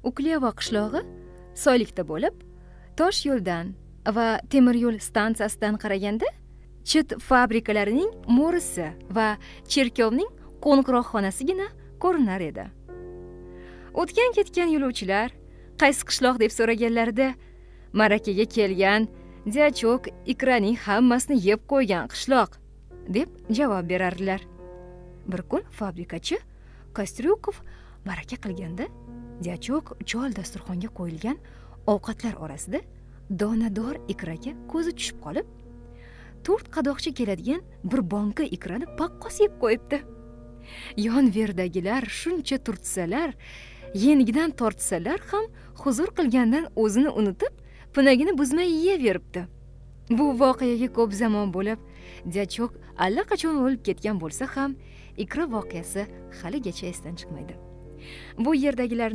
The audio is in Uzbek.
Ukleva qishlog'i soylikda bo'lib, tosh yo'ldan va temir yo'l stansiyasidan qaraganda chit fabrikalarining mo'risi va cherkovning qo'nqiroqxonasigina ko'rinar edi. O'tgan ketgan yo'lovchilar qaysi qishloq deb so'raganlarida marakaga kelgan Dyachok ikraning hammasini yeb qo'ygan qishloq deb javob berardilar. Bir kun fabrikachi Kostyukov maraka qilganda Dyachok chol dasturxonga qo'yilgan ovqatlar orasida donador ikraga ko'zi tushib qolib, 4 qadoqcha keladigan bir bonka ikrani paqqos yeb qo'yibdi. Yon-verdagilar shuncha turtsalar, yengidan tortsalar ham huzur qilgandan o'zini unutib, pinagini buzmay yeyaveribdi. Bu voqeaga ko'p zamon bo'lib, Dyachok allaqachon o'lib ketgan bo'lsa ham, ikra voqeasi haligacha esdan chiqmaydi. Bu yerdagilarning